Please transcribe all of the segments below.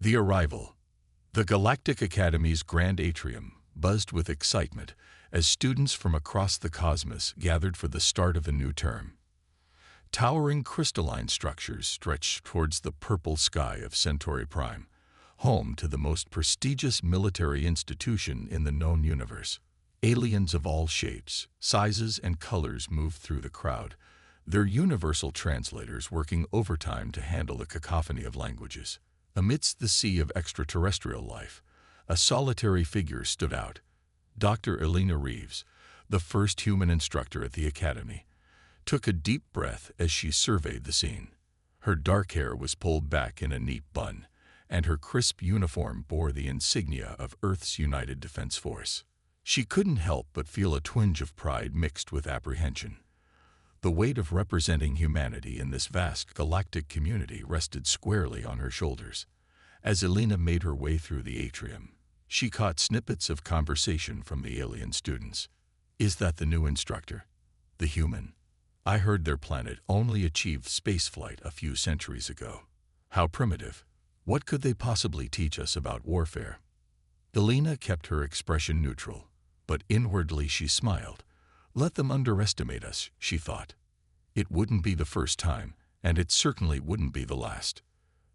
The arrival. The Galactic Academy's grand atrium buzzed with excitement as students from across the cosmos gathered for the start of a new term. Towering crystalline structures stretched towards the purple sky of Centauri Prime, home to the most prestigious military institution in the known universe. Aliens of all shapes, sizes, and colors moved through the crowd, their universal translators working overtime to handle the cacophony of languages. Amidst the sea of extraterrestrial life, a solitary figure stood out. Dr. Elena Reeves, the first human instructor at the Academy, took a deep breath as she surveyed the scene. Her dark hair was pulled back in a neat bun, and her crisp uniform bore the insignia of Earth's United Defense Force. She couldn't help but feel a twinge of pride mixed with apprehension. The weight of representing humanity in this vast galactic community rested squarely on her shoulders. As Elena made her way through the atrium, she caught snippets of conversation from the alien students. "Is that the new instructor? The human? I heard their planet only achieved spaceflight a few centuries ago. How primitive. What could they possibly teach us about warfare?" Elena kept her expression neutral, but inwardly she smiled. Let them underestimate us, she thought. It wouldn't be the first time, and it certainly wouldn't be the last.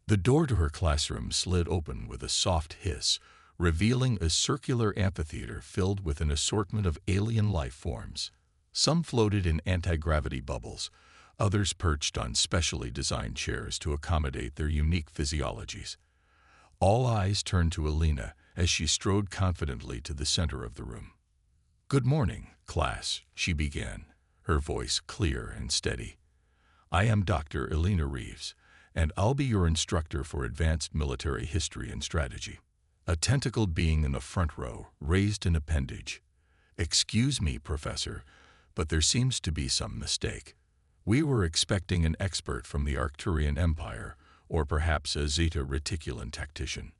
The door to her classroom slid open with a soft hiss, revealing a circular amphitheater filled with an assortment of alien life forms. Some floated in anti-gravity bubbles, others perched on specially designed chairs to accommodate their unique physiologies. All eyes turned to Elena as she strode confidently to the center of the room. "Good morning, class," she began, her voice clear and steady. "I am Dr. Elena Reeves, and I'll be your instructor for advanced military history and strategy." A tentacled being in the front row raised an appendage. "Excuse me, Professor, but there seems to be some mistake. We were expecting an expert from the Arcturian Empire, or perhaps a Zeta Reticulan tactician."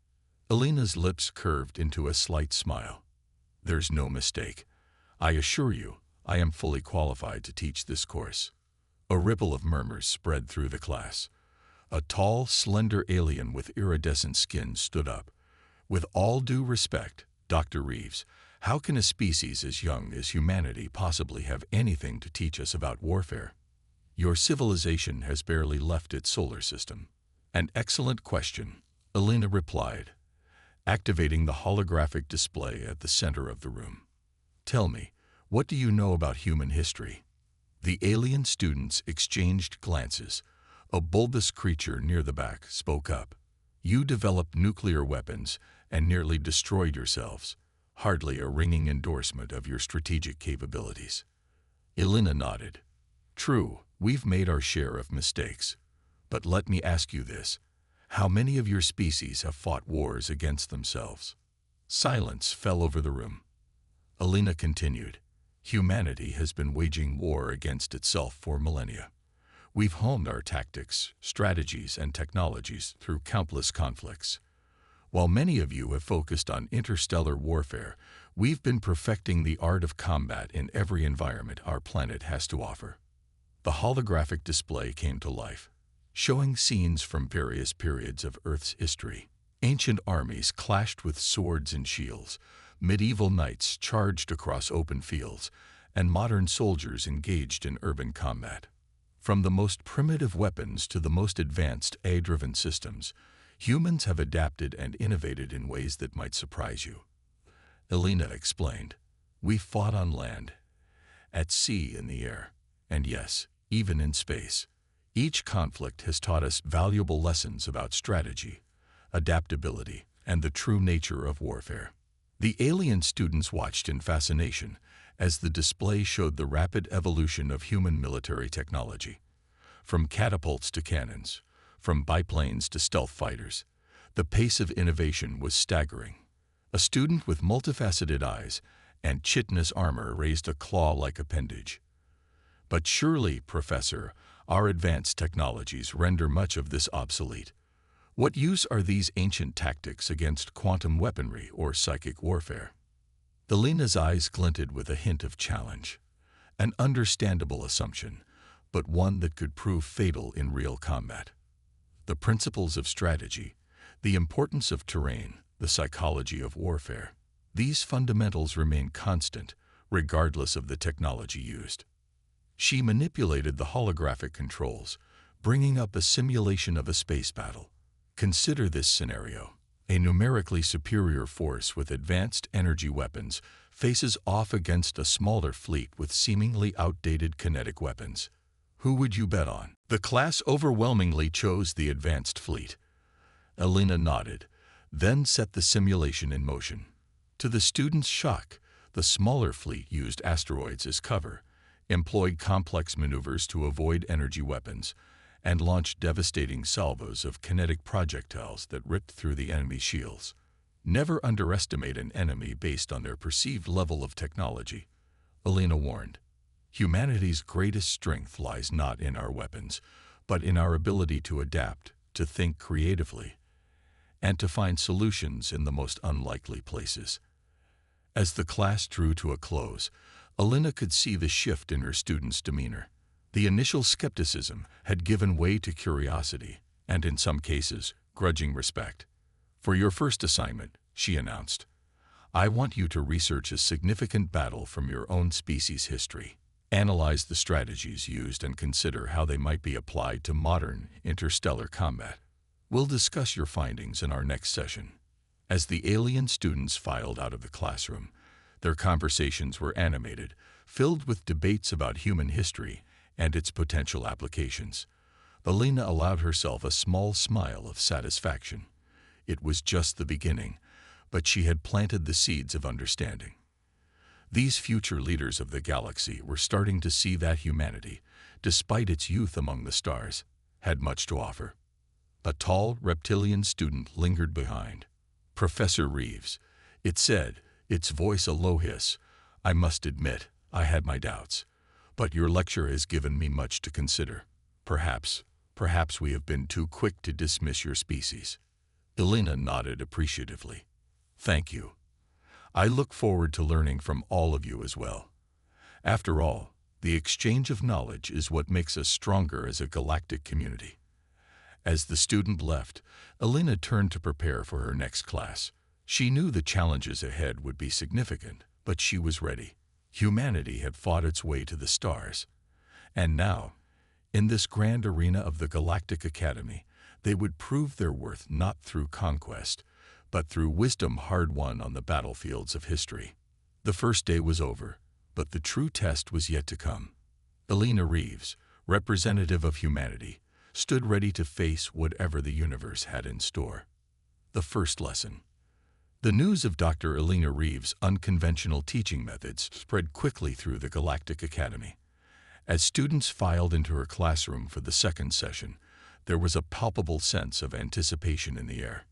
Elena's lips curved into a slight smile. "There's no mistake. I assure you, I am fully qualified to teach this course." A ripple of murmurs spread through the class. A tall, slender alien with iridescent skin stood up. "With all due respect, Dr. Reeves, how can a species as young as humanity possibly have anything to teach us about warfare? Your civilization has barely left its solar system." "An excellent question," Elena replied, activating the holographic display at the center of the room. "Tell me, what do you know about human history?" The alien students exchanged glances. A bulbous creature near the back spoke up. "You developed nuclear weapons and nearly destroyed yourselves. Hardly a ringing endorsement of your strategic capabilities." Elena nodded. "True, we've made our share of mistakes. But let me ask you this. How many of your species have fought wars against themselves?" Silence fell over the room. Elena continued. "Humanity has been waging war against itself for millennia. We've honed our tactics, strategies, and technologies through countless conflicts. While many of you have focused on interstellar warfare, we've been perfecting the art of combat in every environment our planet has to offer." The holographic display came to life, showing scenes from various periods of Earth's history. Ancient armies clashed with swords and shields, medieval knights charged across open fields, and modern soldiers engaged in urban combat. From the most primitive weapons to the most advanced AI-driven systems, humans have adapted and innovated in ways that might surprise you. Elena explained. "We fought on land, at sea, in the air, and yes, even in space. Each conflict has taught us valuable lessons about strategy, adaptability, and the true nature of warfare." The alien students watched in fascination as the display showed the rapid evolution of human military technology. From catapults to cannons, from biplanes to stealth fighters, the pace of innovation was staggering. A student with multifaceted eyes and chitinous armor raised a claw-like appendage. "But surely, Professor, our advanced technologies render much of this obsolete. What use are these ancient tactics against quantum weaponry or psychic warfare?" Elena's eyes glinted with a hint of challenge. An understandable assumption, but one that could prove fatal in real combat. "The principles of strategy, The importance of terrain, the psychology of warfare. These fundamentals remain constant, regardless of the technology used. She manipulated the holographic controls, bringing up a simulation of a space battle. Consider this scenario. A numerically superior force with advanced energy weapons faces off against a smaller fleet with seemingly outdated kinetic weapons. Who would you bet on? The class overwhelmingly chose the advanced fleet. Elena nodded, then set the simulation in motion. To the students' shock, the smaller fleet used asteroids as cover, employed complex maneuvers to avoid energy weapons, and launched devastating salvos of kinetic projectiles that ripped through the enemy's shields. Never underestimate an enemy based on their perceived level of technology, Elena warned. Humanity's greatest strength lies not in our weapons, but in our ability to adapt, to think creatively, and to find solutions in the most unlikely places. As the class drew to a close, Elena could see the shift in her students' demeanor. The initial skepticism had given way to curiosity, and in some cases, grudging respect. For your first assignment, she announced, I want you to research a significant battle from your own species' history. Analyze the strategies used and consider how they might be applied to modern interstellar combat. We'll discuss your findings in our next session. As the alien students filed out of the classroom, their conversations were animated, filled with debates about human history and its potential applications. Elena allowed herself a small smile of satisfaction. It was just the beginning, but she had planted the seeds of understanding. These future leaders of the galaxy were starting to see that humanity, despite its youth among the stars, had much to offer. A tall, reptilian student lingered behind. Professor Reeves, it said, its voice a low hiss. I must admit, I had my doubts. But your lecture has given me much to consider. Perhaps we have been too quick to dismiss your species. Elena nodded appreciatively. Thank you. I look forward to learning from all of you as well. After all, the exchange of knowledge is what makes us stronger as a galactic community. As the student left, Elena turned to prepare for her next class. She knew the challenges ahead would be significant, but she was ready. Humanity had fought its way to the stars. And now, in this grand arena of the Galactic Academy, they would prove their worth not through conquest, but through wisdom hard-won on the battlefields of history. The first day was over, but the true test was yet to come. Elena Reeves, representative of humanity, stood ready to face whatever the universe had in store. The first lesson. The news of Dr. Elena Reeves' unconventional teaching methods spread quickly through the Galactic Academy. As students filed into her classroom for the second session, there was a palpable sense of anticipation in the air.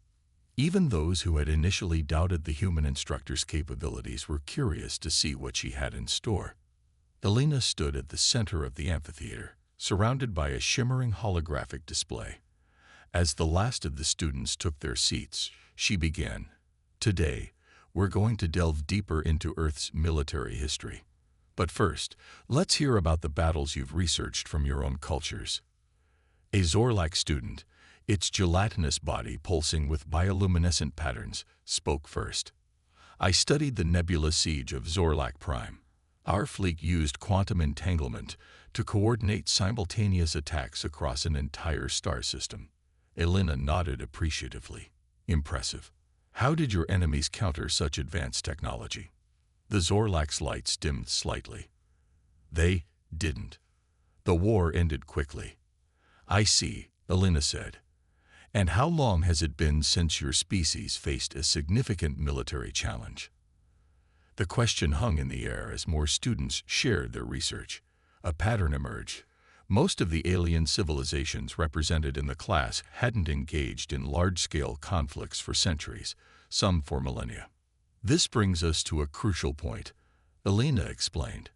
Even those who had initially doubted the human instructor's capabilities were curious to see what she had in store. Elena stood at the center of the amphitheater, surrounded by a shimmering holographic display. As the last of the students took their seats, she began. Today, we're going to delve deeper into Earth's military history. But first, let's hear about the battles you've researched from your own cultures. A Zorlak student, its gelatinous body pulsing with bioluminescent patterns, spoke first. I studied the nebula siege of Zorlak Prime. Our fleet used quantum entanglement to coordinate simultaneous attacks across an entire star system. Elena nodded appreciatively. Impressive. How did your enemies counter such advanced technology? The Zorlak's lights dimmed slightly. They didn't. The war ended quickly. I see, Elena said. And how long has it been since your species faced a significant military challenge? The question hung in the air as more students shared their research. A pattern emerged. Most of the alien civilizations represented in the class hadn't engaged in large-scale conflicts for centuries, some for millennia. This brings us to a crucial point, Elena explained.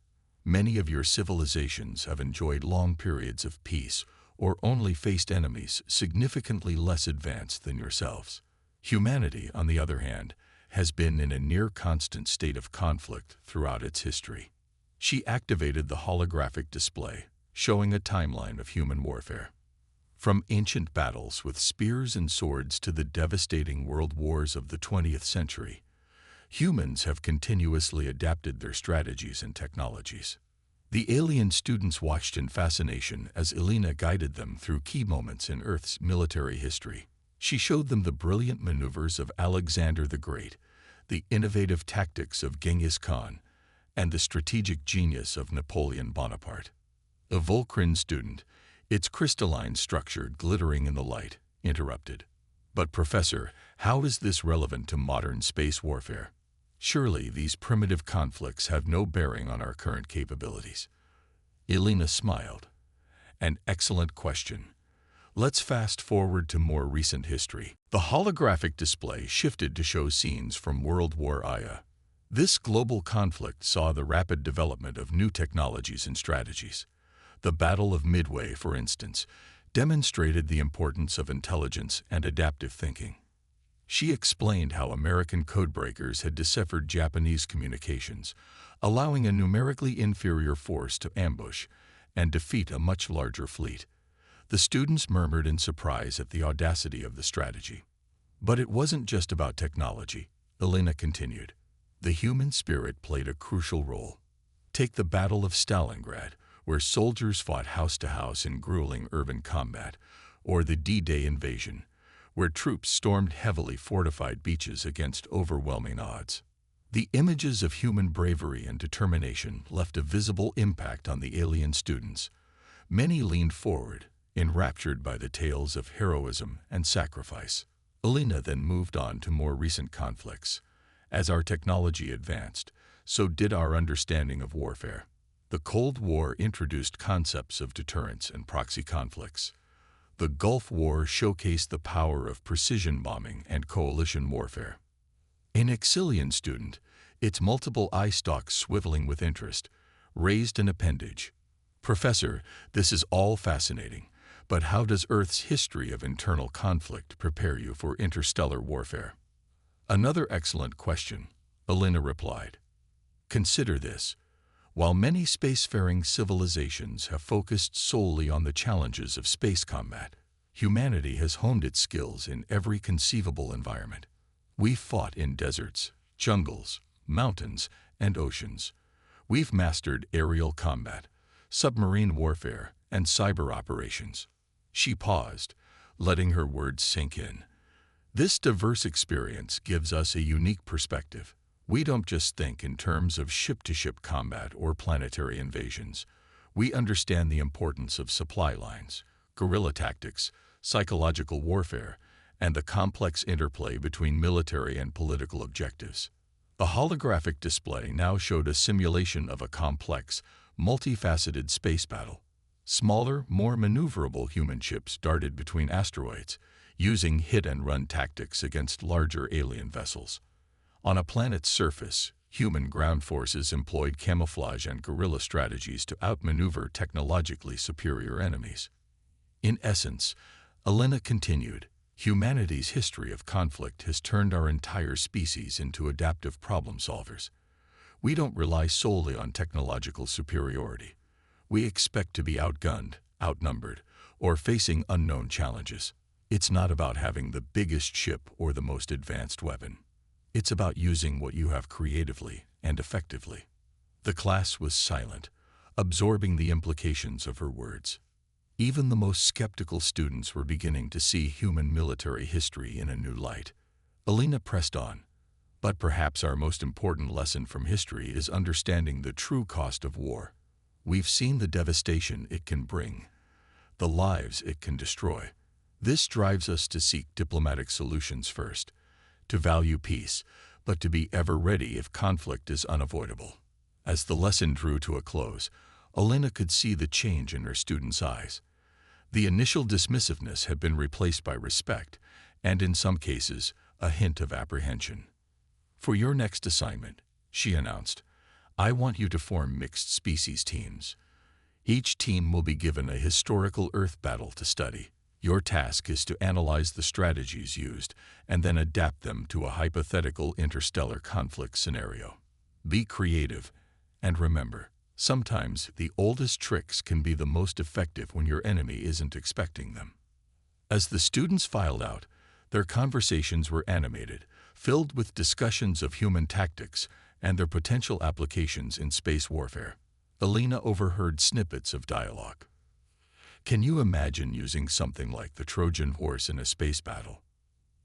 Many of your civilizations have enjoyed long periods of peace or only faced enemies significantly less advanced than yourselves. Humanity, on the other hand, has been in a near-constant state of conflict throughout its history. She activated the holographic display, showing a timeline of human warfare. From ancient battles with spears and swords to the devastating world wars of the 20th century, humans have continuously adapted their strategies and technologies. The alien students watched in fascination as Elena guided them through key moments in Earth's military history. She showed them the brilliant maneuvers of Alexander the Great, the innovative tactics of Genghis Khan, and the strategic genius of Napoleon Bonaparte. A Volcrin student, its crystalline structure glittering in the light, interrupted. "But Professor, how is this relevant to modern space warfare? Surely these primitive conflicts have no bearing on our current capabilities." Elena smiled. "An excellent question. Let's fast forward to more recent history." The holographic display shifted to show scenes from World War I. This global conflict saw the rapid development of new technologies and strategies. The Battle of Midway, for instance, demonstrated the importance of intelligence and adaptive thinking. She explained how American codebreakers had deciphered Japanese communications, allowing a numerically inferior force to ambush and defeat a much larger fleet. The students murmured in surprise at the audacity of the strategy. But it wasn't just about technology, Elena continued. The human spirit played a crucial role. Take the Battle of Stalingrad, where soldiers fought house to house in grueling urban combat, or the D-Day invasion, where troops stormed heavily fortified beaches against overwhelming odds. The images of human bravery and determination left a visible impact on the alien students. Many leaned forward, enraptured by the tales of heroism and sacrifice. Elena then moved on to more recent conflicts. As our technology advanced, so did our understanding of warfare. The Cold War introduced concepts of deterrence and proxy conflicts. The Gulf War showcased the power of precision bombing and coalition warfare. An Exilian student, its multiple eye stalks swiveling with interest, raised an appendage. "Professor, this is all fascinating, but how does Earth's history of internal conflict prepare you for interstellar warfare?" "Another excellent question," Elena replied. "Consider this. While many spacefaring civilizations have focused solely on the challenges of space combat, humanity has honed its skills in every conceivable environment. We've fought in deserts, jungles, mountains, and oceans. We've mastered aerial combat, submarine warfare, and cyber operations." She paused, letting her words sink in. "This diverse experience gives us a unique perspective. We don't just think in terms of ship-to-ship combat or planetary invasions. We understand the importance of supply lines, guerrilla tactics, psychological warfare, and the complex interplay between military and political objectives." The holographic display now showed a simulation of a complex, multifaceted space battle. Smaller, more maneuverable human ships darted between asteroids, using hit-and-run tactics against larger alien vessels. On a planet's surface, human ground forces employed camouflage and guerrilla strategies to outmaneuver technologically superior enemies. In essence, Elena continued, humanity's history of conflict has turned our entire species into adaptive problem solvers. We don't rely solely on technological superiority. We expect to be outgunned, outnumbered, or facing unknown challenges. It's not about having the biggest ship or the most advanced weapon. It's about using what you have creatively and effectively. The class was silent, absorbing the implications of her words. Even the most skeptical students were beginning to see human military history in a new light. Elena pressed on. "But perhaps our most important lesson from history is understanding the true cost of war. We've seen the devastation it can bring, the lives it can destroy. This drives us to seek diplomatic solutions first, to value peace, but to be ever ready if conflict is unavoidable." As the lesson drew to a close, Elena could see the change in her students' eyes. The initial dismissiveness had been replaced by respect, and in some cases, a hint of apprehension. "For your next assignment," she announced, "I want you to form mixed species teams. Each team will be given a historical Earth battle to study. Your task is to analyze the strategies used and then adapt them to a hypothetical interstellar conflict scenario. Be creative, and remember, sometimes the oldest tricks can be the most effective when your enemy isn't expecting them." As the students filed out, their conversations were animated, filled with discussions of human tactics and their potential applications in space warfare. Alina overheard snippets of dialogue. Can you imagine using something like the Trojan horse in a space battle?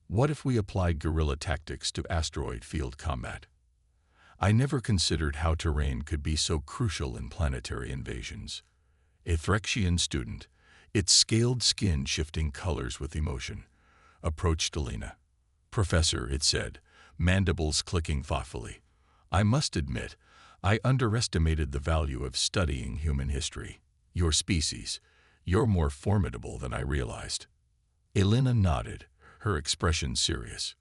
What if we applied guerrilla tactics to asteroid field combat? I never considered how terrain could be so crucial in planetary invasions. A Threxian student, its scaled skin shifting colors with emotion, approached Alina. Professor, it said, mandibles clicking thoughtfully, I must admit, I underestimated the value of studying human history. Your species, you're more formidable than I realized. Alina nodded, her expression serious.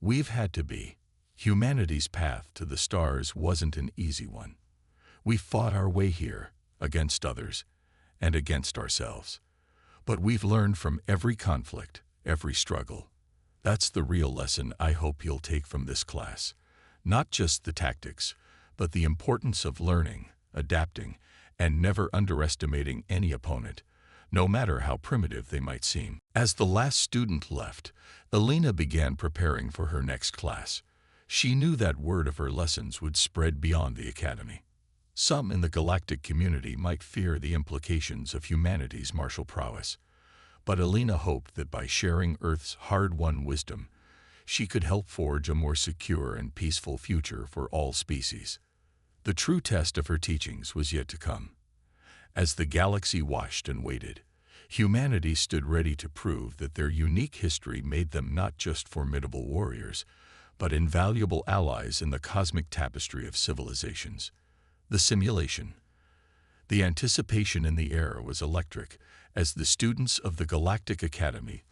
We've had to be. Humanity's path to the stars wasn't an easy one. We fought our way here, against others, and against ourselves. But we've learned from every conflict, every struggle. That's the real lesson I hope you'll take from this class. Not just the tactics, but the importance of learning, adapting, and never underestimating any opponent, no matter how primitive they might seem. As the last student left, Alina began preparing for her next class. She knew that word of her lessons would spread beyond the academy. Some in the galactic community might fear the implications of humanity's martial prowess, but Alina hoped that by sharing Earth's hard-won wisdom, she could help forge a more secure and peaceful future for all species. The true test of her teachings was yet to come. As the galaxy watched and waited, humanity stood ready to prove that their unique history made them not just formidable warriors, but invaluable allies in the cosmic tapestry of civilizations. The simulation. The anticipation in the air was electric as the students of the Galactic Academy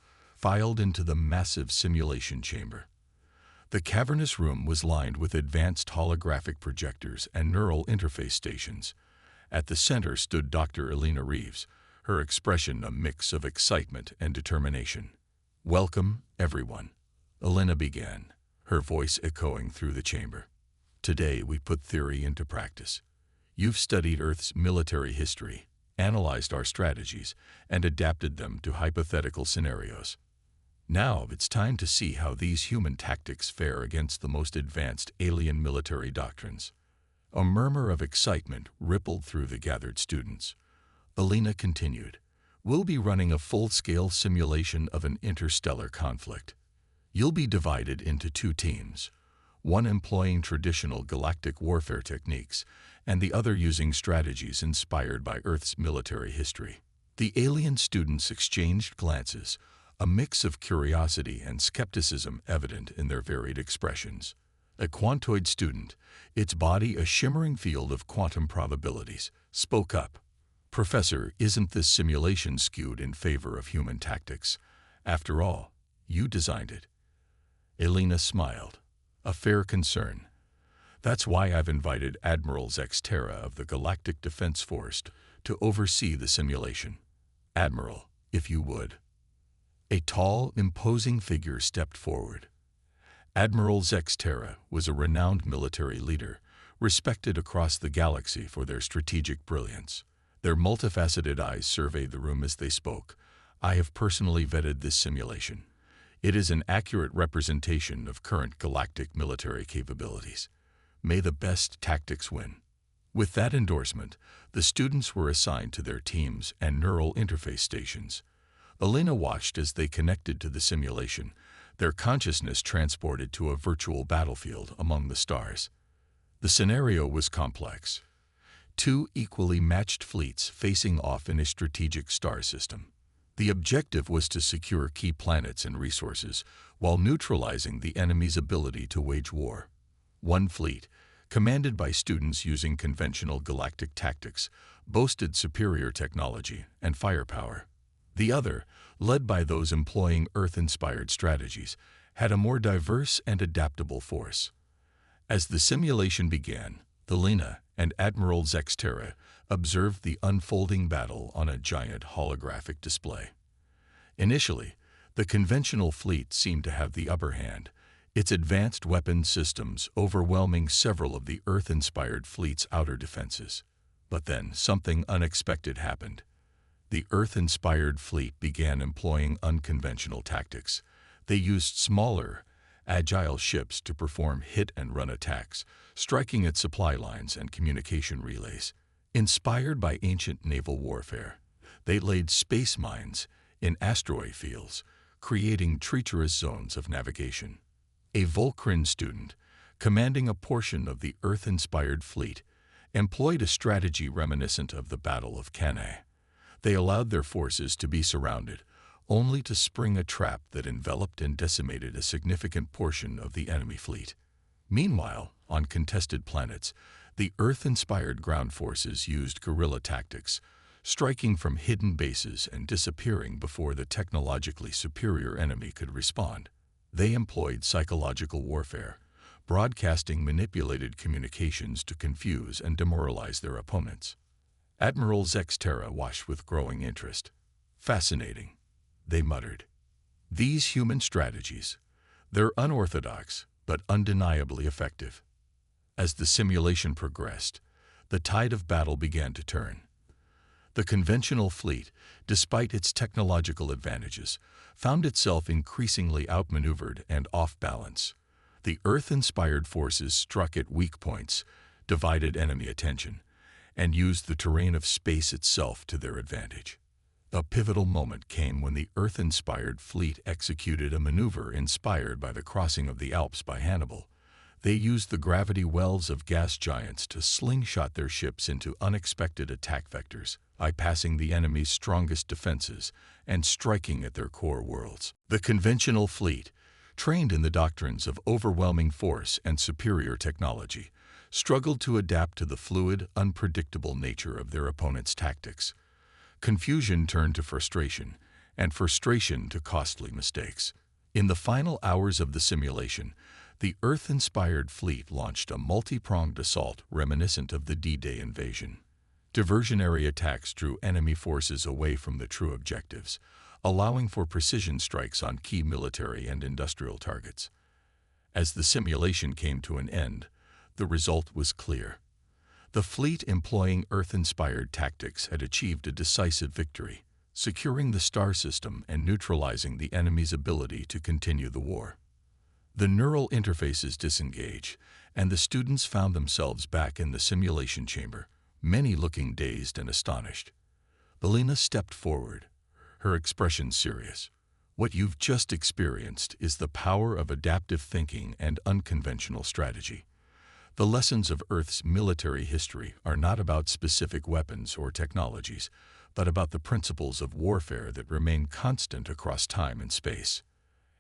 filed into the massive simulation chamber. The cavernous room was lined with advanced holographic projectors and neural interface stations. At the center stood Dr. Alina Reeves, her expression a mix of excitement and determination. Welcome, everyone, Alina began, her voice echoing through the chamber. Today we put theory into practice. You've studied Earth's military history, analyzed our strategies, and adapted them to hypothetical scenarios. Now it's time to see how these human tactics fare against the most advanced alien military doctrines. A murmur of excitement rippled through the gathered students. Alina continued, We'll be running a full-scale simulation of an interstellar conflict. You'll be divided into two teams, one employing traditional galactic warfare techniques, and the other using strategies inspired by Earth's military history. The alien students exchanged glances, a mix of curiosity and skepticism evident in their varied expressions. A quantoid student, its body a shimmering field of quantum probabilities, spoke up. Professor, isn't this simulation skewed in favor of human tactics? After all, you designed it. Alina smiled. A fair concern. That's why I've invited Admiral Zexterra of the Galactic Defense Force to oversee the simulation. Admiral, if you would. A tall, imposing figure stepped forward. Admiral Zexterra was a renowned military leader, respected across the galaxy for their strategic brilliance. Their multifaceted eyes surveyed the room as they spoke. I have personally vetted this simulation. It is an accurate representation of current galactic military capabilities. May the best tactics win. With that endorsement, the students were assigned to their teams and neural interface stations. Alina watched as they connected to the simulation, their consciousness transported to a virtual battlefield among the stars. The scenario was complex. Two equally matched fleets facing off in a strategic star system. The objective was to secure key planets and resources while neutralizing the enemy's ability to wage war. One fleet, commanded by students using conventional galactic tactics, boasted superior technology and firepower. The other, led by those employing Earth-inspired strategies, had a more diverse and adaptable force. As the simulation began, Alina and Admiral Zexterra observed the unfolding battle on a giant holographic display. Initially, the conventional fleet seemed to have the upper hand, its advanced weapon systems overwhelming several of the Earth-inspired fleet's outer defenses. But then something unexpected happened. the Earth-inspired fleet began employing unconventional tactics. They used smaller, agile ships to perform hit-and-run attacks, striking at supply lines and communication relays. Inspired by ancient naval warfare, they laid space mines in asteroid fields, creating treacherous zones of navigation. A Volcrin student, commanding a portion of the Earth-inspired fleet, employed a strategy reminiscent of the Battle of Cannae. They allowed their forces to be surrounded, only to spring a trap that enveloped and decimated a significant portion of the enemy fleet. Meanwhile, on contested planets, the Earth-inspired ground forces used guerrilla tactics, striking from hidden bases and disappearing before the technologically superior enemy could respond. They employed psychological warfare, broadcasting manipulated communications to confuse and demoralize their opponents. Admiral Zexterra watched with growing interest. "Fascinating," they muttered. "These human strategies, they're unorthodox but undeniably effective." As the simulation progressed, the tide of battle began to turn. The conventional fleet, despite its technological advantages, found itself increasingly outmaneuvered and off balance. The Earth-inspired forces struck at weak points, divided enemy attention, and used the terrain of space itself to their advantage. A pivotal moment came when the Earth-inspired fleet executed a maneuver inspired by the crossing of the Alps by Hannibal. They used the gravity wells of gas giants to slingshot their ships into unexpected attack vectors, bypassing the enemy's strongest defenses and striking at their core worlds. The conventional fleet, trained in the doctrines of overwhelming force and superior technology, struggled to adapt to the fluid, unpredictable nature of their opponent's tactics. Confusion turned to frustration, and frustration to costly mistakes. In the final hours of the simulation, the Earth-inspired fleet launched a multi-pronged assault reminiscent of the D-Day invasion. Diversionary attacks drew enemy forces away from the true objectives, allowing for precision strikes on key military and industrial targets. As the simulation came to an end, the result was clear. The fleet employing Earth-inspired tactics had achieved a decisive victory, securing the star system and neutralizing the enemy's ability to continue the war. The neural interfaces disengaged, and the students found themselves back in the simulation chamber, many looking dazed and astonished. Elena stepped forward, her expression serious. "What you've just experienced is the power of adaptive thinking and unconventional strategy. The lessons of Earth's military history are not about specific weapons or technologies, but about the principles of warfare that remain constant across time and space."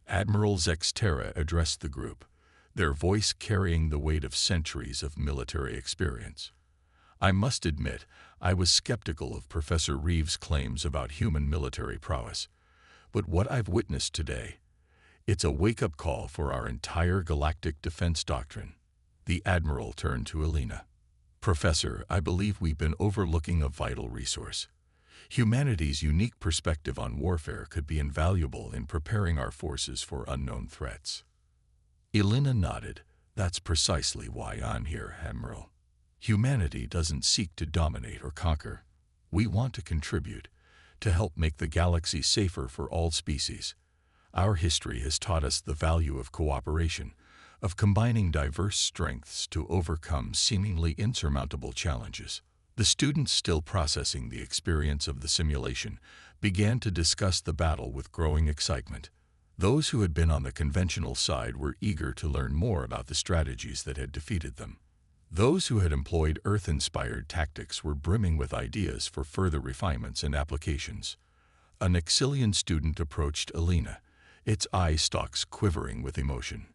Admiral Zexterra addressed the group, their voice carrying the weight of centuries of military experience. "I must admit, I was skeptical of Professor Reeves' claims about human military prowess. But what I've witnessed today, it's a wake-up call for our entire galactic defense doctrine." The Admiral turned to Elena. "Professor, I believe we've been overlooking a vital resource. Humanity's unique perspective on warfare could be invaluable in preparing our forces for unknown threats." Elena nodded. "That's precisely why I'm here, Admiral. Humanity doesn't seek to dominate or conquer. We want to contribute, to help make the galaxy safer for all species. Our history has taught us the value of cooperation, of combining diverse strengths to overcome seemingly insurmountable challenges." The students, still processing the experience of the simulation, began to discuss the battle with growing excitement. Those who had been on the conventional side were eager to learn more about the strategies that had defeated them. Those who had employed Earth-inspired tactics were brimming with ideas for further refinements and applications. An Exilian student approached Elena, its eye stalks quivering with emotion.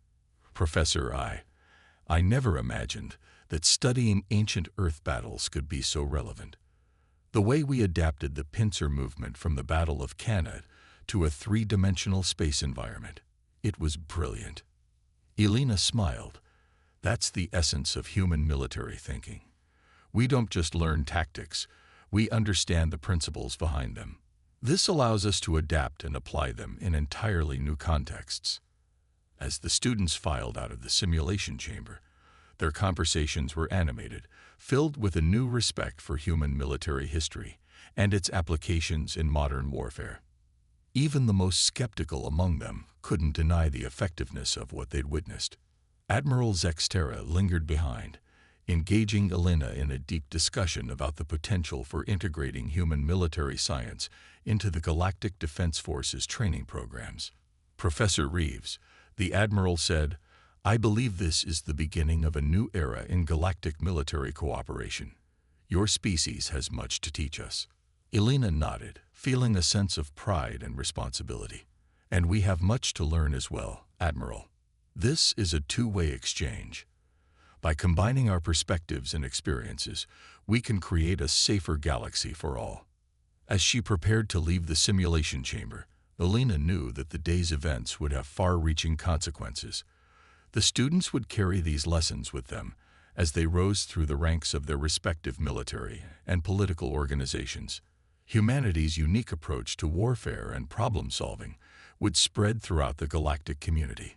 "Professor, I never imagined that studying ancient Earth battles could be so relevant. The way we adapted the pincer movement from the Battle of Cannae to a three-dimensional space environment, it was brilliant." Elena smiled. "That's the essence of human military thinking. We don't just learn tactics, we understand the principles behind them. This allows us to adapt and apply them in entirely new contexts." As the students filed out of the simulation chamber, their conversations were animated, filled with a new respect for human military history and its applications in modern warfare. Even the most skeptical among them couldn't deny the effectiveness of what they'd witnessed. Admiral Zextera lingered behind, engaging Elena in a deep discussion about the potential for integrating human military science into the Galactic Defense Force's training programs. Professor Reeves, the admiral, said, "I believe this is the beginning of a new era in galactic military cooperation. Your species has much to teach us." Elena nodded, feeling a sense of pride and responsibility. "And we have much to learn as well, Admiral. This is a two-way exchange. By combining our perspectives and experiences, we can create a safer galaxy for all." As she prepared to leave the simulation chamber, Elena knew that the day's events would have far-reaching consequences. The students would carry these lessons with them as they rose through the ranks of their respective military and political organizations. Humanity's unique approach to warfare and problem-solving would spread throughout the galactic community.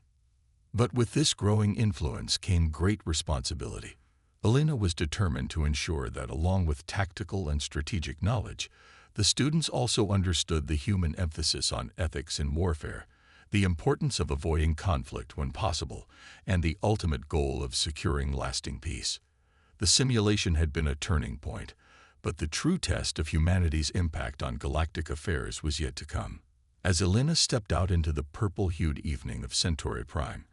But with this growing influence came great responsibility. Elena was determined to ensure that, along with tactical and strategic knowledge, the students also understood the human emphasis on ethics in warfare, the importance of avoiding conflict when possible, and the ultimate goal of securing lasting peace. The simulation had been a turning point, but the true test of humanity's impact on galactic affairs was yet to come. As Elena stepped out into the purple-hued evening of Centauri Prime,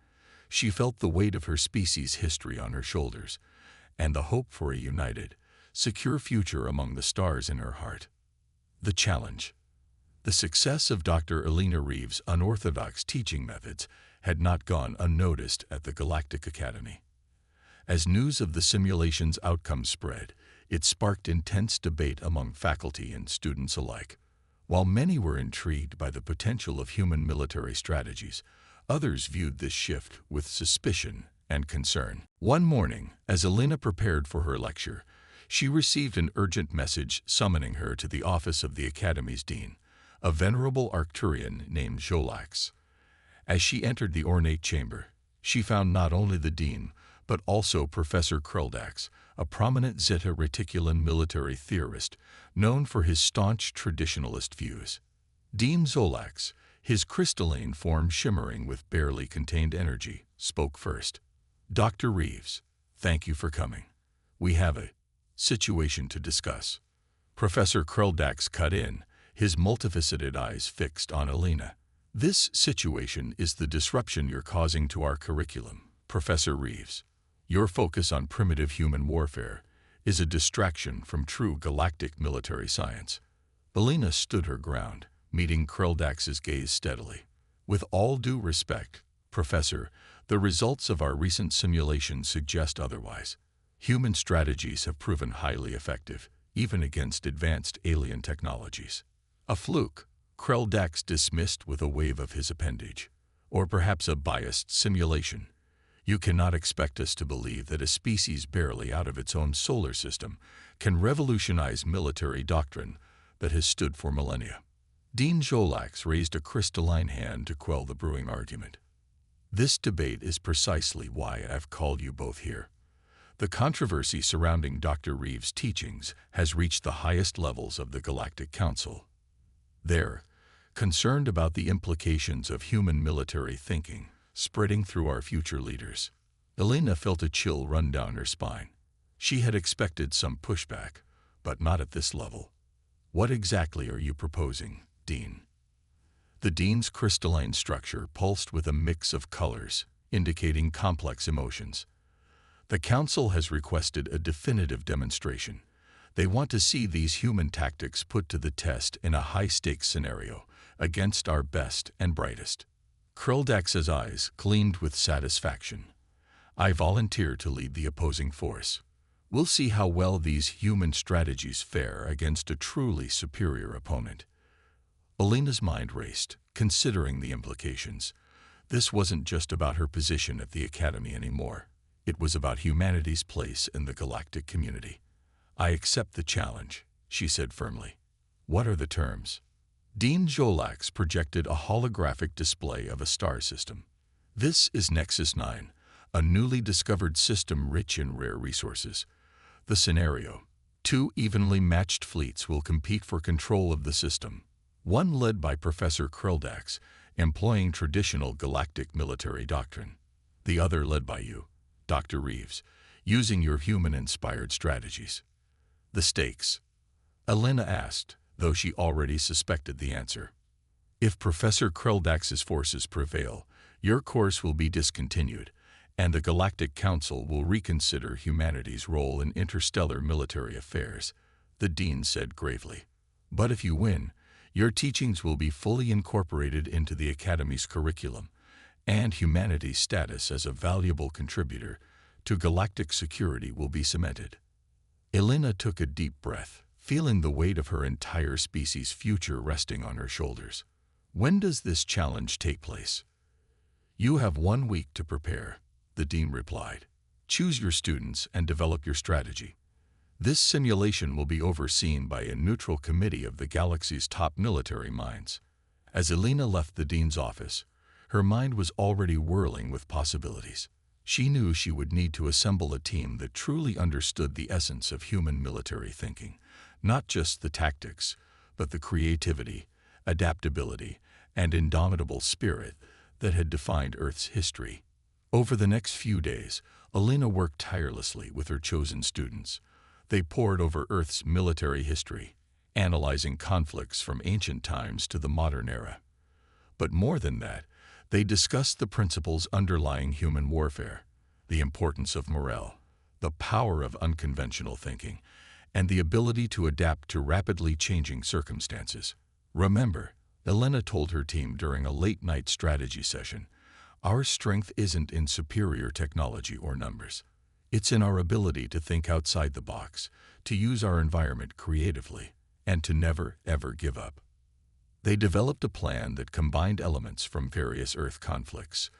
she felt the weight of her species' history on her shoulders, and the hope for a united, secure future among the stars in her heart. The challenge. The success of Dr. Elena Reeves' unorthodox teaching methods had not gone unnoticed at the Galactic Academy. As news of the simulation's outcomes spread, it sparked intense debate among faculty and students alike. While many were intrigued by the potential of human military strategies, others viewed this shift with suspicion and concern. One morning, as Elena prepared for her lecture, she received an urgent message summoning her to the office of the Academy's dean, a venerable Arcturian named Jolax. As she entered the ornate chamber, she found not only the dean, but also Professor Kreldax, a prominent Zeta Reticulan military theorist known for his staunch traditionalist views. Dean Zolax, his crystalline form shimmering with barely contained energy, spoke first. "Dr. Reeves, thank you for coming. We have a situation to discuss." Professor Kreldax cut in, his multifaceted eyes fixed on Elena. "This situation is the disruption you're causing to our curriculum, Professor Reeves. Your focus on primitive human warfare is a distraction from true galactic military science." Elena stood her ground, meeting Kreldax's gaze steadily. "With all due respect, Professor, the results of our recent simulations suggest otherwise. Human strategies have proven highly effective, even against advanced alien technologies." "A fluke," Kreldax dismissed with a wave of his appendage. "Or perhaps a biased simulation. You cannot expect us to believe that a species barely out of its own solar system can revolutionize military doctrine that has stood for millennia." Dean Jolax raised a crystalline hand to quell the brewing argument. "This debate is precisely why I've called you both here. The controversy surrounding Dr. Reeves' teachings has reached the highest levels of the Galactic Council. They're concerned about the implications of human military thinking spreading through our future leaders." Elena felt a chill run down her spine. She had expected some pushback, but not at this level. "What exactly are you proposing, Dean?" The dean's crystalline structure pulsed with a mix of colors, indicating complex emotions. "The council has requested a definitive demonstration. They want to see these human tactics put to the test in a high-stakes scenario against our best and brightest." Kreldax's eyes gleamed with satisfaction. "I volunteer to lead the opposing force. We'll see how well these human strategies fare against a truly superior opponent." Elena's mind raced, considering the implications. This wasn't just about her position at the Academy anymore. It was about humanity's place in the galactic community. "I accept the challenge," she said firmly. "What are the terms?" Dean Jolax projected a holographic display of a star system. "This is Nexus 9, a newly discovered system rich in rare resources. The scenario: Two evenly matched fleets will compete for control of the system, one led by Professor Kreldax, employing traditional galactic military doctrine, the other led by you, Dr. Reeves, using your human-inspired strategies. The stakes? Elena asked, though she already suspected the answer. If Professor Kreldax's forces prevail, your course will be discontinued, and the Galactic Council will reconsider humanity's role in interstellar military affairs, the Dean said gravely. But if you win, your teachings will be fully incorporated into the Academy's curriculum, and humanity's status as a valuable contributor to galactic security will be cemented. Elena took a deep breath, feeling the weight of her entire species' future resting on her shoulders. When does this challenge take place? You have 1 week to prepare, the Dean replied. Choose your students and develop your strategy. This simulation will be overseen by a neutral committee of the galaxy's top military minds. As Elena left the Dean's office, her mind was already whirling with possibilities. She knew she would need to assemble a team that truly understood the essence of human military thinking, not just the tactics, but the creativity, adaptability, and indomitable spirit that had defined Earth's history. Over the next few days, Elena worked tirelessly with her chosen students. They pored over Earth's military history, analyzing conflicts from ancient times to the modern era. But more than that, they discussed the principles underlying human warfare, the importance of morale, the power of unconventional thinking, and the ability to adapt to rapidly changing circumstances. Remember, Elena told her team during a late-night strategy session, our strength isn't in superior technology or numbers. It's in our ability to think outside the box, to use our environment creatively, and to never, ever give up. They developed a plan that combined elements from various Earth conflicts,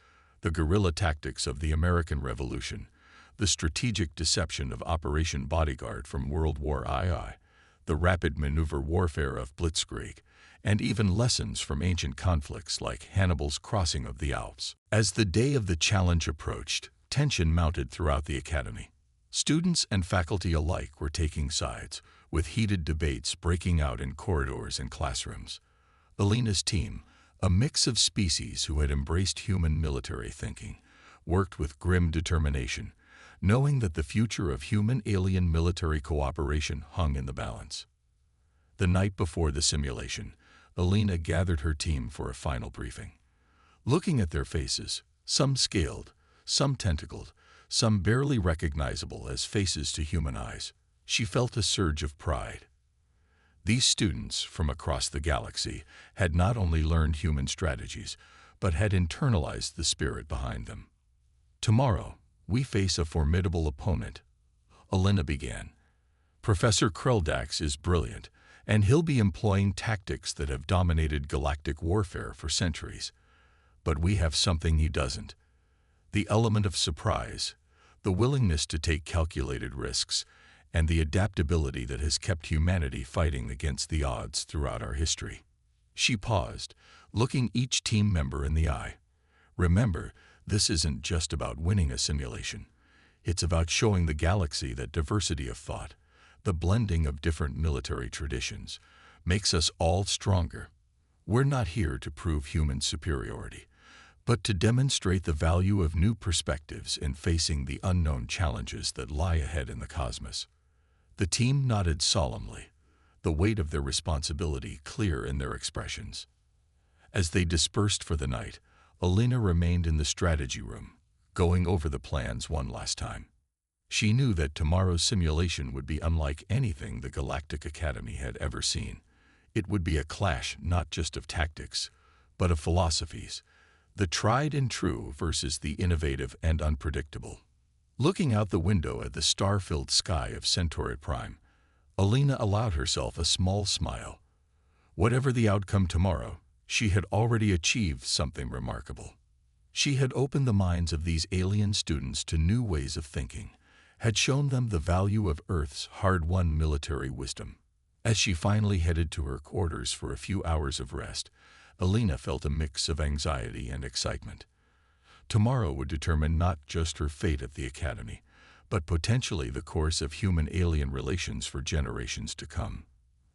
the guerrilla tactics of the American Revolution, the strategic deception of Operation Bodyguard from World War II, the rapid maneuver warfare of Blitzkrieg, and even lessons from ancient conflicts like Hannibal's crossing of the Alps. As the day of the challenge approached, tension mounted throughout the Academy. Students and faculty alike were taking sides, with heated debates breaking out in corridors and classrooms. Elena's team, a mix of species who had embraced human military thinking, worked with grim determination, knowing that the future of human-alien military cooperation hung in the balance. The night before the simulation, Elena gathered her team for a final briefing. Looking at their faces, some scaled, some tentacled, some barely recognizable as faces to human eyes, she felt a surge of pride. These students from across the galaxy had not only learned human strategies, but had internalized the spirit behind them. Tomorrow, we face a formidable opponent, Elena began. Professor Kreldax is brilliant, and he'll be employing tactics that have dominated galactic warfare for centuries. But we have something he doesn't. The element of surprise, the willingness to take calculated risks, and the adaptability that has kept humanity fighting against the odds throughout our history. She paused, looking each team member in the eye. Remember, this isn't just about winning a simulation. It's about showing the galaxy that diversity of thought, the blending of different military traditions, makes us all stronger. We're not here to prove human superiority, but to demonstrate the value of new perspectives in facing the unknown challenges that lie ahead in the cosmos. The team nodded solemnly, the weight of their responsibility clear in their expressions. As they dispersed for the night, Elena remained in the strategy room, going over the plans one last time. She knew that tomorrow's simulation would be unlike anything the Galactic Academy had ever seen. It would be a clash not just of tactics, but of philosophies, the tried and true versus the innovative and unpredictable. Looking out the window at the star-filled sky of Centauri Prime, Elena allowed herself a small smile. Whatever the outcome tomorrow, she had already achieved something remarkable. She had opened the minds of these alien students to new ways of thinking, had shown them the value of Earth's hard-won military wisdom. As she finally headed to her quarters for a few hours of rest, Elena felt a mix of anxiety and excitement. Tomorrow would determine not just her fate at the Academy, but potentially the course of human-alien relations for generations to come.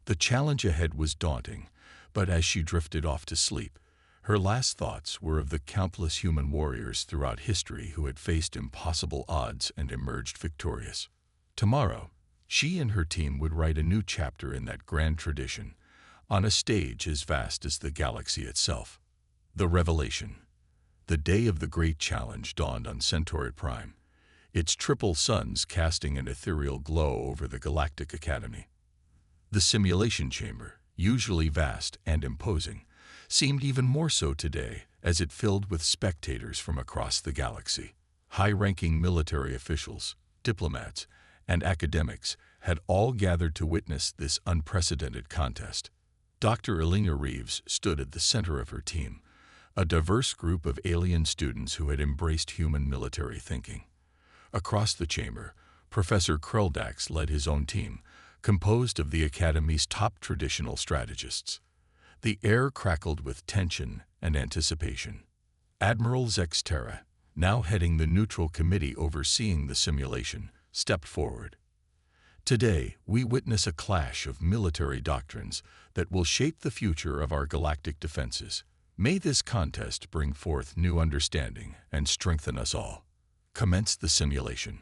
The challenge ahead was daunting, but as she drifted off to sleep, her last thoughts were of the countless human warriors throughout history who had faced impossible odds and emerged victorious. Tomorrow, she and her team would write a new chapter in that grand tradition, on a stage as vast as the galaxy itself. The revelation. The day of the great challenge dawned on Centauri Prime, its triple suns casting an ethereal glow over the Galactic Academy. The simulation chamber, usually vast and imposing, seemed even more so today as it filled with spectators from across the galaxy. High-ranking military officials, diplomats, and academics had all gathered to witness this unprecedented contest. Dr. Elena Reeves stood at the center of her team, a diverse group of alien students who had embraced human military thinking. Across the chamber, Professor Kreldax led his own team, composed of the Academy's top traditional strategists. The air crackled with tension and anticipation. Admiral Zexterra, now heading the neutral committee overseeing the simulation, stepped forward. Today, we witness a clash of military doctrines that will shape the future of our galactic defenses. May this contest bring forth new understanding and strengthen us all. Commenced the simulation.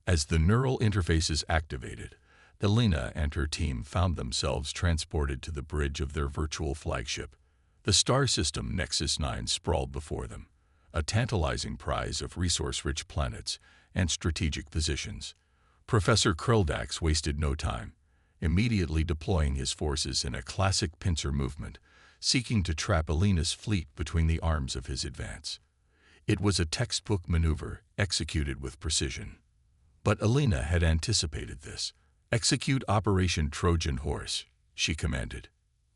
As the neural interfaces activated, Elena and her team found themselves transported to the bridge of their virtual flagship. The star system Nexus 9 sprawled before them, a tantalizing prize of resource-rich planets and strategic positions. Professor Kreldax wasted no time, immediately deploying his forces in a classic pincer movement, seeking to trap Elena's fleet between the arms of his advance. It was a textbook maneuver executed with precision. But Elena had anticipated this. "Execute Operation Trojan Horse," she commanded.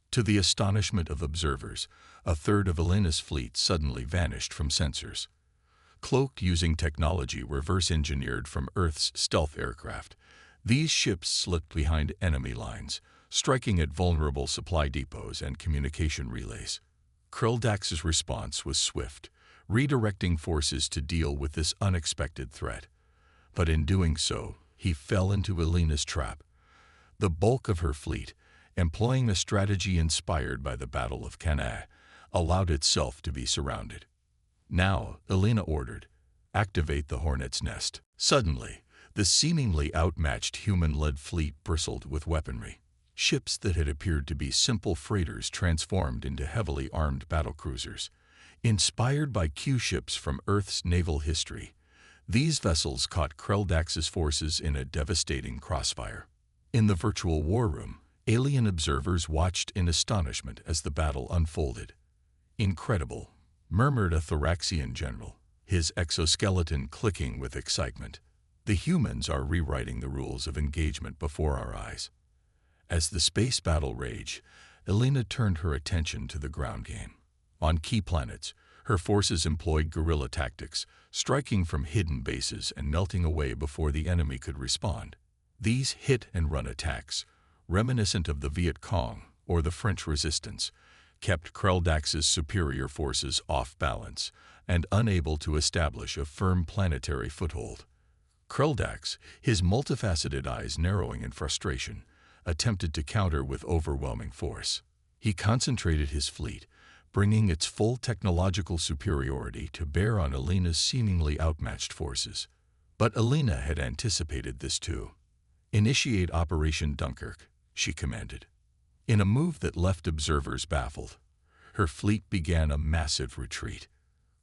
To the astonishment of observers, a third of Elena's fleet suddenly vanished from sensors. Cloaked using technology reverse-engineered from Earth's stealth aircraft, these ships slipped behind enemy lines, striking at vulnerable supply depots and communication relays. Kreldax's response was swift, redirecting forces to deal with this unexpected threat. But in doing so, he fell into Elena's trap. The bulk of her fleet, employing a strategy inspired by the Battle of Cannae, allowed itself to be surrounded. Now, Elena ordered, "Activate the Hornet's Nest." Suddenly, the seemingly outmatched human-led fleet bristled with weaponry. Ships that had appeared to be simple freighters transformed into heavily armed battlecruisers. Inspired by Q-ships from Earth's naval history, these vessels caught Kreldax's forces in a devastating crossfire. In the virtual war room, alien observers watched in astonishment as the battle unfolded. "Incredible," murmured a Thoraxian general, his exoskeleton clicking with excitement. "The humans are rewriting the rules of engagement before our eyes." As the space battle raged, Elena turned her attention to the ground game. On key planets, her forces employed guerrilla tactics, striking from hidden bases and melting away before the enemy could respond. These hit-and-run attacks, reminiscent of the Viet Cong or the French Resistance, kept Kreldax's superior forces off balance and unable to establish a firm planetary foothold. Kreldax, his multifaceted eyes narrowing in frustration, attempted to counter with overwhelming force. He concentrated his fleet, bringing its full technological superiority to bear on Elena's seemingly outmatched forces. But Elena had anticipated this too. "Initiate Operation Dunkirk," she commanded. In a move that left observers baffled, her fleet began a massive retreat.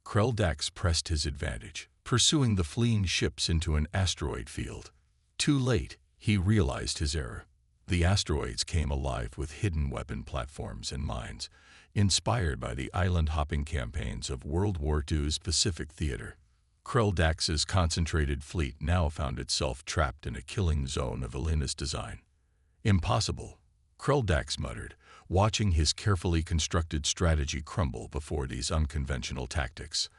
Kreldax pressed his advantage, pursuing the fleeing ships into an asteroid field. Too late, he realized his error. The asteroids came alive with hidden weapon platforms and mines, inspired by the island-hopping campaigns of World War II's Pacific Theater. Kreldax's concentrated fleet now found itself trapped in a killing zone of Elena's design. "Impossible," Kreldax muttered, watching his carefully constructed strategy crumble before these unconventional tactics.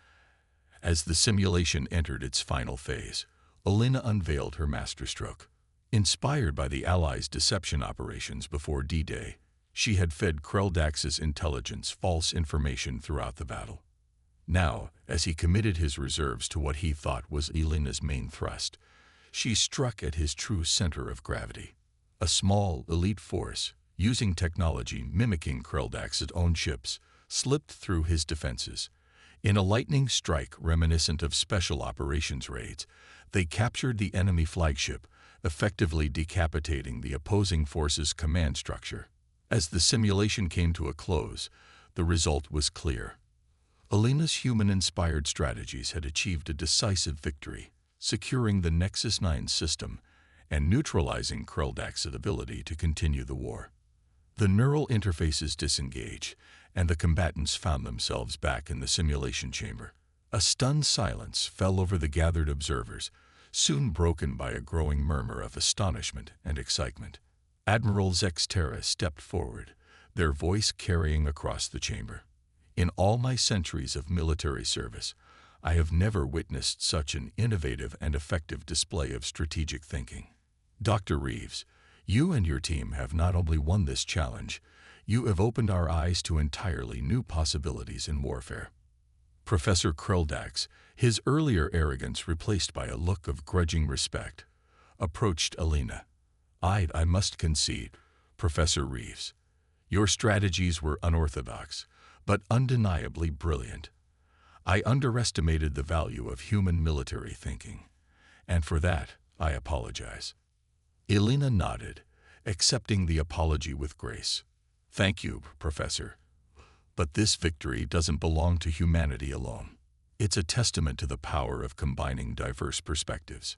As the simulation entered its final phase, Elena unveiled her masterstroke. Inspired by the Allies' deception operations before D-Day, she had fed Kreldax's intelligence false information throughout the battle. Now, as he committed his reserves to what he thought was Elena's main thrust, She struck at his true center of gravity. A small, elite force, using technology mimicking Kreldax's own ships, slipped through his defenses. In a lightning strike reminiscent of special operations raids, they captured the enemy flagship, effectively decapitating the opposing force's command structure. As the simulation came to a close, the result was clear. Alina's human-inspired strategies had achieved a decisive victory, securing the Nexus 9 system and neutralizing Kreldax's ability to continue the war. The neural interfaces disengaged, and the combatants found themselves back in the simulation chamber. A stunned silence fell over the gathered observers, soon broken by a growing murmur of astonishment and excitement. Admiral Zexterra stepped forward, their voice carrying across the chamber. In all my centuries of military service, I have never witnessed such an innovative and effective display of strategic thinking. Dr. Reeves, you and your team have not only won this challenge, you have opened our eyes to entirely new possibilities in warfare. Professor Kreldax, his earlier arrogance replaced by a look of grudging respect, approached Alina. I must concede, Professor Reeves, your strategies were unorthodox, but undeniably brilliant. I underestimated the value of human military thinking, and for that I apologize. Alina nodded, accepting the apology with grace. Thank you, Professor. But this victory doesn't belong to humanity alone. It's a testament to the power of combining diverse perspectives.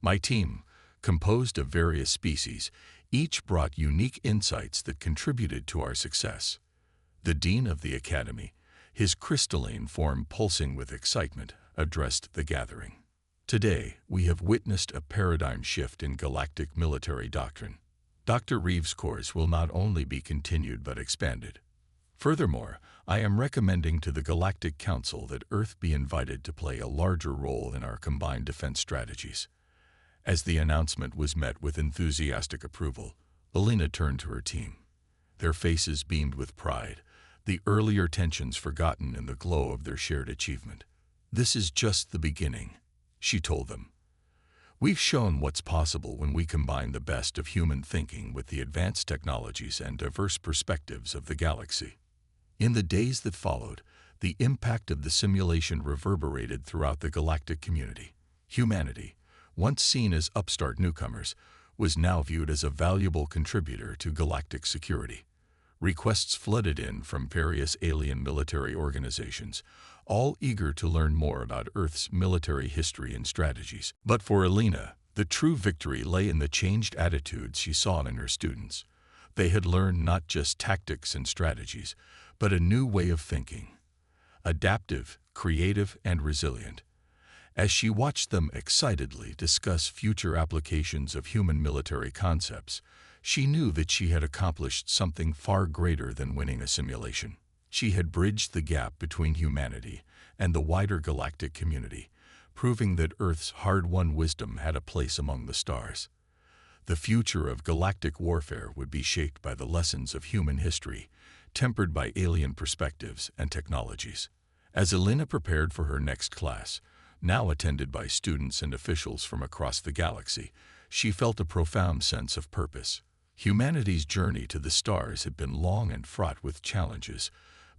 My team, composed of various species, each brought unique insights that contributed to our success. The Dean of the Academy, his crystalline form pulsing with excitement, addressed the gathering. Today, we have witnessed a paradigm shift in galactic military doctrine. Dr. Reeves' course will not only be continued but expanded. Furthermore, I am recommending to the Galactic Council that Earth be invited to play a larger role in our combined defense strategies. As the announcement was met with enthusiastic approval, Alina turned to her team. Their faces beamed with pride, the earlier tensions forgotten in the glow of their shared achievement. This is just the beginning, she told them. We've shown what's possible when we combine the best of human thinking with the advanced technologies and diverse perspectives of the galaxy. In the days that followed, the impact of the simulation reverberated throughout the galactic community. Humanity, once seen as upstart newcomers, was now viewed as a valuable contributor to galactic security. Requests flooded in from various alien military organizations, all eager to learn more about Earth's military history and strategies. But for Alina, the true victory lay in the changed attitudes she saw in her students. They had learned not just tactics and strategies, but a new way of thinking. Adaptive, creative, and resilient. As she watched them excitedly discuss future applications of human military concepts, she knew that she had accomplished something far greater than winning a simulation. She had bridged the gap between humanity and the wider galactic community, proving that Earth's hard-won wisdom had a place among the stars. The future of galactic warfare would be shaped by the lessons of human history, tempered by alien perspectives and technologies. As Alina prepared for her next class, now attended by students and officials from across the galaxy, she felt a profound sense of purpose. Humanity's journey to the stars had been long and fraught with challenges,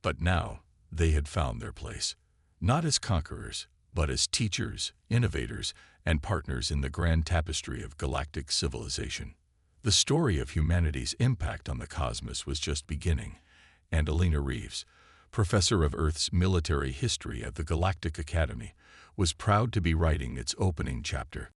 but now they had found their place, not as conquerors, but as teachers, innovators, and partners in the grand tapestry of galactic civilization. The story of humanity's impact on the cosmos was just beginning, and Alina Reeves, professor of Earth's military history at the Galactic Academy, was proud to be writing its opening chapter.